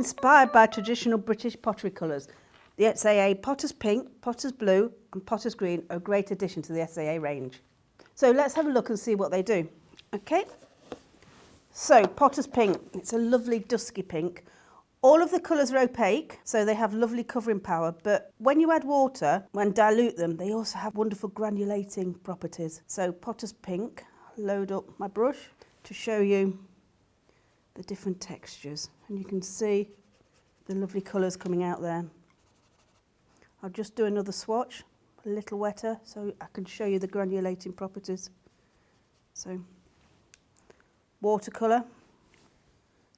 inspired by traditional British pottery colours. The SAA Potter's Pink, Potter's Blue and Potter's Green are a great addition to the SAA range. So let's have a look and see what they do. Okay, so Potter's Pink, it's a lovely dusky pink. All of the colours are opaque, so they have lovely covering power, but when you add water, when dilute them, they also have wonderful granulating properties. So Potter's Pink, load up my brush to show you the different textures, and you can see the lovely colours coming out there. I'll just do another swatch, a little wetter, so I can show you the granulating properties. So watercolour.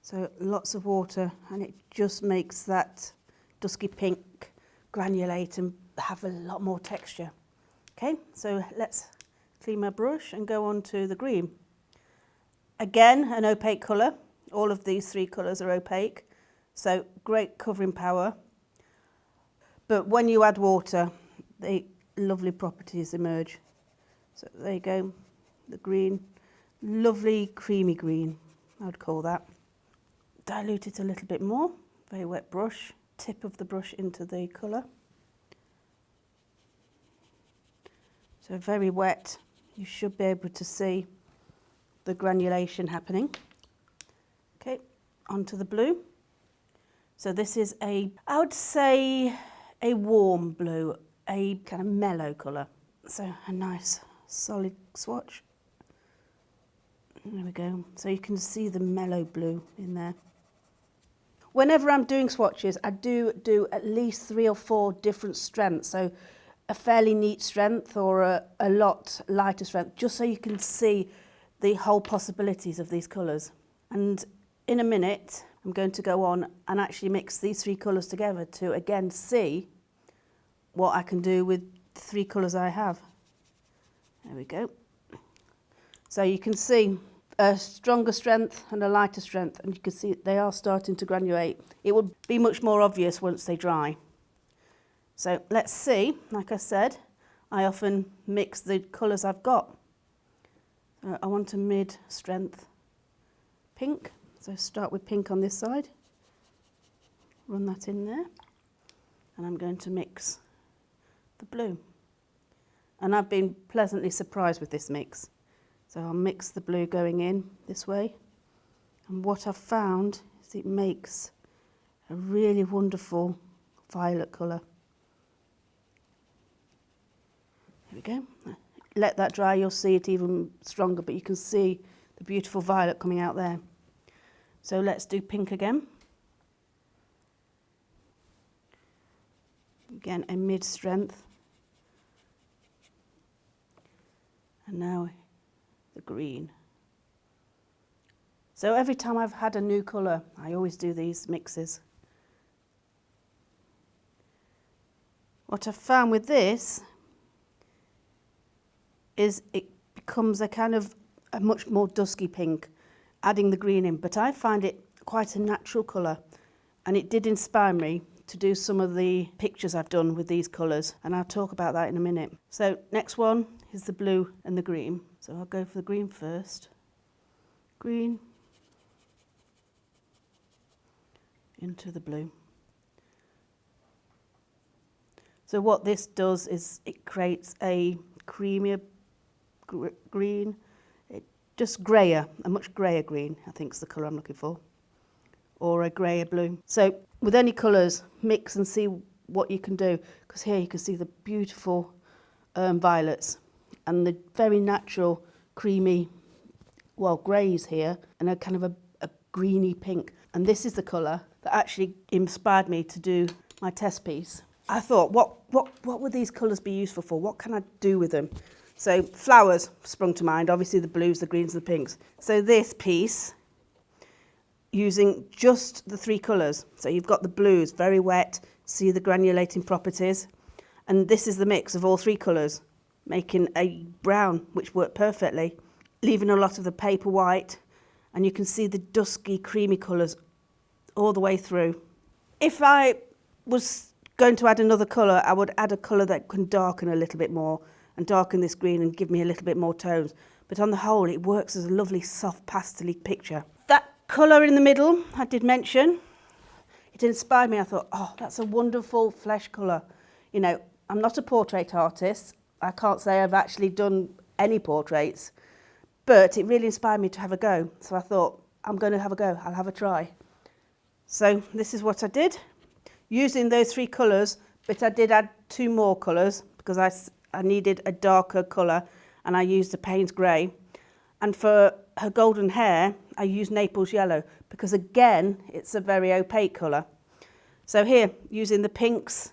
So lots of water, and it just makes that dusky pink granulate and have a lot more texture. Okay, so let's clean my brush and go on to the green. Again, an opaque colour. All of these three colours are opaque, so great covering power. But when you add water, the lovely properties emerge. So there you go, the green, lovely creamy green, I would call that. Dilute it a little bit more, very wet brush, tip of the brush into the colour. So very wet, you should be able to see the granulation happening. Okay, onto the blue. So this is I would say a warm blue, a kind of mellow colour. So a nice solid swatch. There we go, so you can see the mellow blue in there. Whenever I'm doing swatches, I do at least 3 or 4 different strengths. So a fairly neat strength or a lot lighter strength, just so you can see the whole possibilities of these colours. And in a minute, I'm going to go on and actually mix these 3 colours together to again see what I can do with the 3 colours I have. There we go. So you can see a stronger strength and a lighter strength, and you can see they are starting to granulate. It will be much more obvious once they dry. So let's see, like I said, I often mix the colours I've got. I want a mid-strength pink, so start with pink on this side, run that in there, and I'm going to mix the blue. And I've been pleasantly surprised with this mix. So I'll mix the blue going in this way, and what I've found is it makes a really wonderful violet colour. There we go. Let that dry, you'll see it even stronger, but you can see the beautiful violet coming out there. So let's do pink again. Again, a mid-strength. And now the green. So every time I've had a new colour, I always do these mixes. What I've found with this is it becomes a kind of a much more dusky pink, adding the green in, but I find it quite a natural colour, and it did inspire me to do some of the pictures I've done with these colours, and I'll talk about that in a minute. So next one is the blue and the green. So I'll go for the green first. Green into the blue. So what this does is it creates a creamier green, just greyer, a much greyer green, I think is the colour I'm looking for, or a greyer blue. So with any colours, mix and see what you can do, because here you can see the beautiful violets and the very natural creamy, well, greys here, and a kind of a greeny pink. And this is the colour that actually inspired me to do my test piece. I thought, what would these colours be useful for? What can I do with them? So flowers sprung to mind, obviously the blues, the greens, and the pinks. So this piece, using just the 3 colours. So you've got the blues, very wet, see the granulating properties. And this is the mix of all 3 colours, making a brown, which worked perfectly, leaving a lot of the paper white, and you can see the dusky, creamy colours all the way through. If I was going to add another colour, I would add a colour that can darken a little bit more, and darken this green and give me a little bit more tones. But on the whole, it works as a lovely soft pastel-y picture. That colour in the middle, I did mention, it inspired me. I thought, oh, that's a wonderful flesh colour. You know, I'm not a portrait artist. I can't say I've actually done any portraits, but it really inspired me to have a go. So I thought, I'm going to have a go. I'll have a try. So this is what I did, using those 3 colours, but I did add 2 more colours because I needed a darker colour, and I used the Payne's Grey. And for her golden hair, I used Naples Yellow because, again, it's a very opaque colour. So here, using the pinks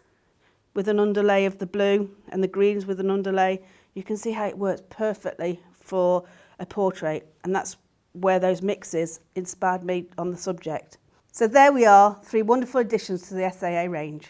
with an underlay of the blue and the greens with an underlay, you can see how it works perfectly for a portrait, and that's where those mixes inspired me on the subject. So there we are, 3 wonderful additions to the SAA range.